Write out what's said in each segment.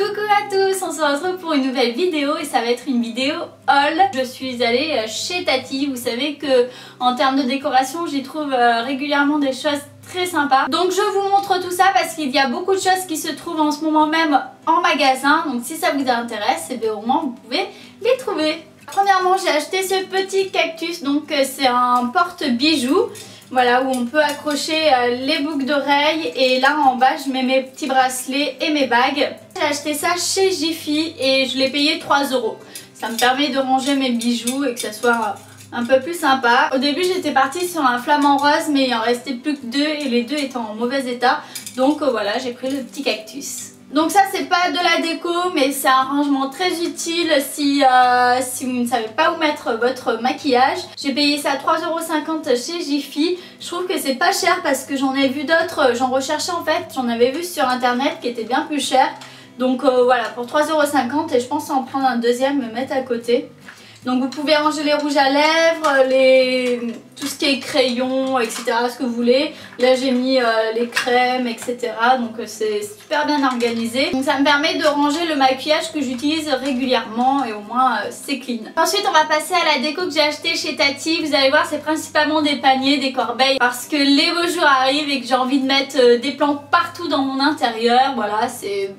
Coucou à tous, on se retrouve pour une nouvelle vidéo et ça va être une vidéo haul. Je suis allée chez Tati, vous savez que en termes de décoration j'y trouve régulièrement des choses très sympas. Donc je vous montre tout ça parce qu'il y a beaucoup de choses qui se trouvent en ce moment même en magasin. Donc si ça vous intéresse, et bien au moins vous pouvez les trouver. Premièrement j'ai acheté ce petit cactus, donc c'est un porte-bijoux. Voilà, où on peut accrocher les boucles d'oreilles et là en bas je mets mes petits bracelets et mes bagues. J'ai acheté ça chez Jiffy et je l'ai payé 3 €. Ça me permet de ranger mes bijoux et que ça soit un peu plus sympa. Au début j'étais partie sur un flamant rose mais il en restait plus que 2 et les deux étant en mauvais état. Donc voilà, j'ai pris le petit cactus. Donc ça c'est pas de la déco mais c'est un rangement très utile si vous ne savez pas où mettre votre maquillage. J'ai payé ça 3,50 € chez Jiffy. Je trouve que c'est pas cher parce que j'en ai vu d'autres, j'en recherchais en fait, j'en avais vu sur internet qui étaient bien plus chers. Donc voilà, pour 3,50 € et je pense en prendre un deuxième, me mettre à côté. Donc vous pouvez ranger les rouges à lèvres, tout ce qui est crayon, etc. ce que vous voulez. Là j'ai mis les crèmes, etc. Donc c'est super bien organisé. Donc ça me permet de ranger le maquillage que j'utilise régulièrement et au moins c'est clean. Ensuite on va passer à la déco que j'ai acheté chez Tati. Vous allez voir c'est principalement des paniers, des corbeilles parce que les beaux jours arrivent et que j'ai envie de mettre des plantes partout dans mon intérieur. Voilà, c'est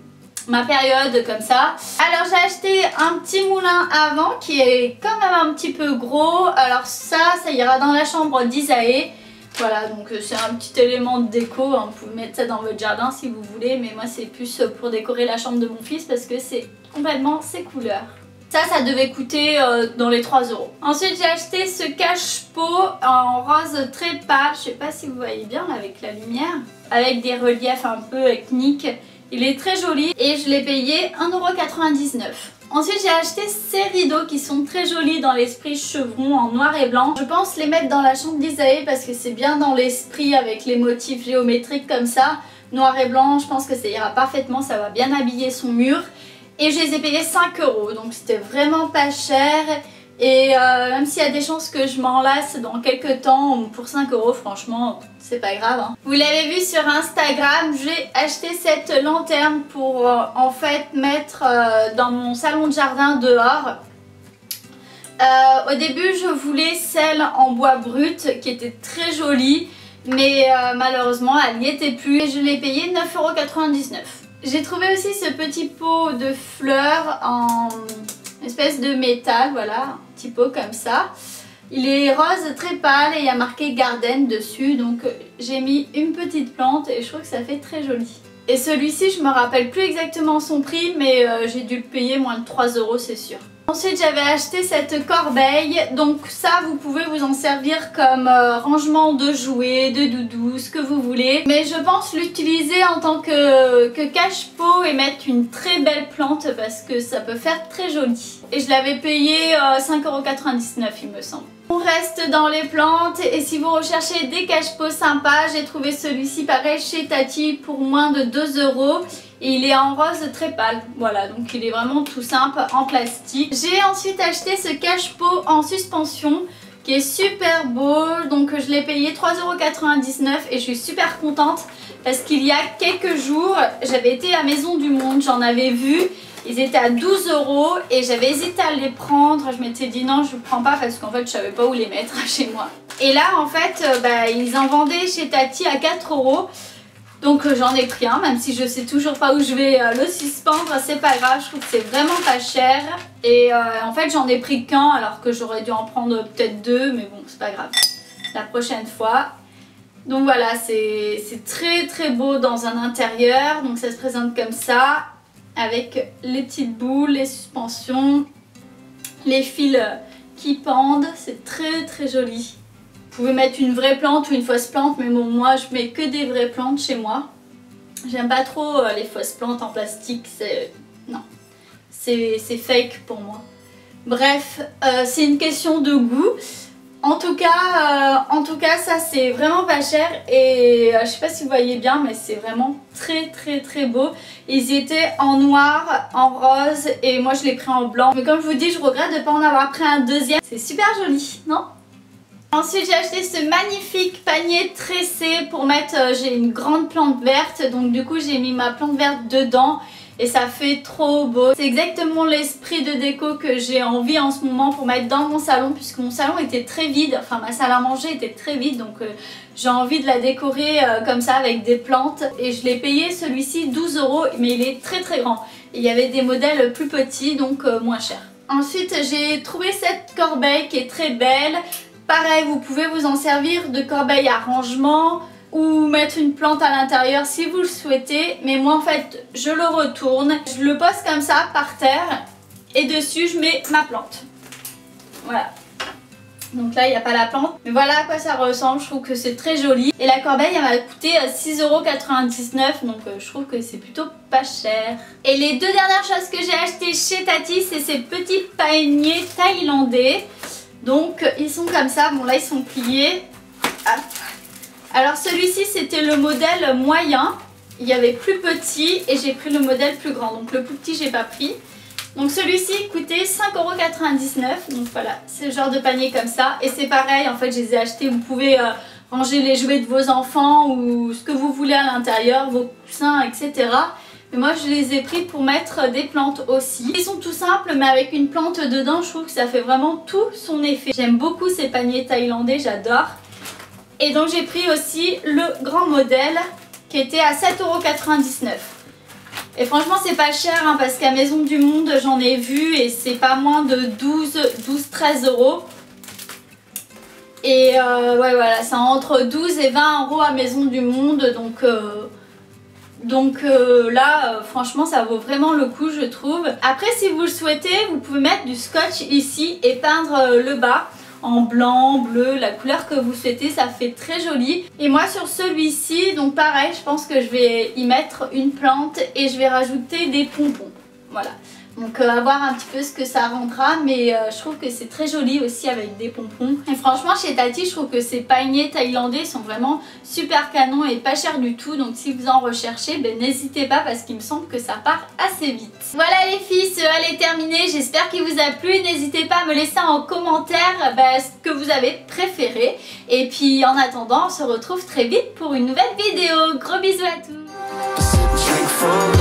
ma période comme ça. Alors j'ai acheté un petit moulin à vent qui est quand même un petit peu gros. Alors ça ira dans la chambre d'Isae. Voilà, donc c'est un petit élément de déco, hein. Vous pouvez mettre ça dans votre jardin si vous voulez, mais moi c'est plus pour décorer la chambre de mon fils parce que c'est complètement ses couleurs. Ça devait coûter dans les 3 €. Ensuite j'ai acheté ce cache-pot en rose très pâle, je sais pas si vous voyez bien là, avec la lumière, avec des reliefs un peu ethniques. Il est très joli et je l'ai payé 1,99 €. Ensuite j'ai acheté ces rideaux qui sont très jolis dans l'esprit chevron en noir et blanc. Je pense les mettre dans la chambre d'Isae parce que c'est bien dans l'esprit avec les motifs géométriques comme ça. Noir et blanc, je pense que ça ira parfaitement, ça va bien habiller son mur. Et je les ai payés 5 €, donc c'était vraiment pas cher. Et même s'il y a des chances que je m'en lasse dans quelques temps, pour 5 € franchement c'est pas grave, hein. Vous l'avez vu sur Instagram, j'ai acheté cette lanterne pour en fait mettre dans mon salon de jardin dehors. Au début je voulais celle en bois brut qui était très jolie, mais malheureusement elle n'y était plus et je l'ai payé 9,99 €. J'ai trouvé aussi ce petit pot de fleurs en espèce de métal, voilà, un petit pot comme ça. Il est rose très pâle et il y a marqué Garden dessus, donc j'ai mis une petite plante et je trouve que ça fait très joli. Et celui-ci, je me rappelle plus exactement son prix, mais j'ai dû le payer moins de 3 € c'est sûr. Ensuite j'avais acheté cette corbeille, donc ça vous pouvez vous en servir comme rangement de jouets, de doudous, ce que vous voulez. Mais je pense l'utiliser en tant que cache-pot et mettre une très belle plante parce que ça peut faire très joli. Et je l'avais payé 5,99 € il me semble. On reste dans les plantes et si vous recherchez des cache-pots sympas, j'ai trouvé celui-ci pareil chez Tati pour moins de 2 € et il est en rose très pâle. Voilà, donc il est vraiment tout simple en plastique. J'ai ensuite acheté ce cache-pot en suspension qui est super beau, donc je l'ai payé 3,99 € et je suis super contente parce qu'il y a quelques jours, j'avais été à Maison du Monde, j'en avais vu. Ils étaient à 12 € et j'avais hésité à les prendre. Je m'étais dit non, je ne prends pas parce qu'en fait je savais pas où les mettre chez moi. Et là en fait ils en vendaient chez Tati à 4 €. Donc j'en ai pris un, même si je sais toujours pas où je vais le suspendre, c'est pas grave, je trouve que c'est vraiment pas cher. Et en fait j'en ai pris qu'un alors que j'aurais dû en prendre peut-être 2, mais bon c'est pas grave, la prochaine fois. Donc voilà, c'est très très beau dans un intérieur, donc ça se présente comme ça. Avec les petites boules, les suspensions, les fils qui pendent, c'est très très joli. Vous pouvez mettre une vraie plante ou une fausse plante, mais bon, moi je mets que des vraies plantes chez moi. J'aime pas trop les fausses plantes en plastique, c'est fake pour moi. Bref, c'est une question de goût. En tout cas ça c'est vraiment pas cher et je sais pas si vous voyez bien mais c'est vraiment très très très beau. Ils étaient en noir, en rose et moi je l'ai pris en blanc. Mais comme je vous dis, je regrette de ne pas en avoir pris un deuxième. C'est super joli, non? Ensuite j'ai acheté ce magnifique panier tressé pour mettre, j'ai une grande plante verte donc du coup j'ai mis ma plante verte dedans. et ça fait trop beau. C'est exactement l'esprit de déco que j'ai envie en ce moment pour mettre dans mon salon, puisque mon salon était très vide, enfin ma salle à manger était très vide, donc j'ai envie de la décorer comme ça avec des plantes. Et je l'ai payé celui-ci 12 €, mais il est très très grand. Et il y avait des modèles plus petits, donc moins chers. Ensuite j'ai trouvé cette corbeille qui est très belle. Pareil, vous pouvez vous en servir de corbeille à rangement ou mettre une plante à l'intérieur si vous le souhaitez. Mais moi en fait je le retourne, je le pose comme ça par terre et dessus je mets ma plante. Voilà. Donc là il n'y a pas la plante, mais voilà à quoi ça ressemble. Je trouve que c'est très joli. Et la corbeille elle m'a coûté 6,99 €, donc je trouve que c'est plutôt pas cher. Et les deux dernières choses que j'ai achetées chez Tati, c'est ces petits paniers thaïlandais. Donc ils sont comme ça, bon là ils sont pliés. Hop. Alors celui-ci c'était le modèle moyen, il y avait plus petit et j'ai pris le modèle plus grand, donc le plus petit j'ai pas pris. Donc celui-ci coûtait 5,99 €, donc voilà, c'est le genre de panier comme ça. Et c'est pareil, en fait je les ai achetés, vous pouvez ranger les jouets de vos enfants ou ce que vous voulez à l'intérieur, vos coussins, etc. Mais moi je les ai pris pour mettre des plantes aussi. Ils sont tout simples, mais avec une plante dedans, je trouve que ça fait vraiment tout son effet. J'aime beaucoup ces paniers thaïlandais, j'adore. Et donc j'ai pris aussi le grand modèle qui était à 7,99 €. Et franchement c'est pas cher hein, parce qu'à Maison du Monde j'en ai vu et c'est pas moins de 12-13 €. Et ouais voilà, c'est entre 12 et 20 € à Maison du Monde, donc là franchement ça vaut vraiment le coup je trouve. Après si vous le souhaitez vous pouvez mettre du scotch ici et peindre le bas en blanc, bleu, la couleur que vous souhaitez, ça fait très joli. Et moi sur celui-ci, donc pareil, je pense que je vais y mettre une plante et je vais rajouter des pompons. Voilà. Donc à voir un petit peu ce que ça rendra, mais je trouve que c'est très joli aussi avec des pompons. Et franchement chez Tati je trouve que ces paniers thaïlandais sont vraiment super canons et pas chers du tout. Donc si vous en recherchez, ben, n'hésitez pas parce qu'il me semble que ça part assez vite. Voilà les filles, ce haul est terminé, j'espère qu'il vous a plu. N'hésitez pas à me laisser en commentaire ce que vous avez préféré. Et puis en attendant on se retrouve très vite pour une nouvelle vidéo. Gros bisous à tous.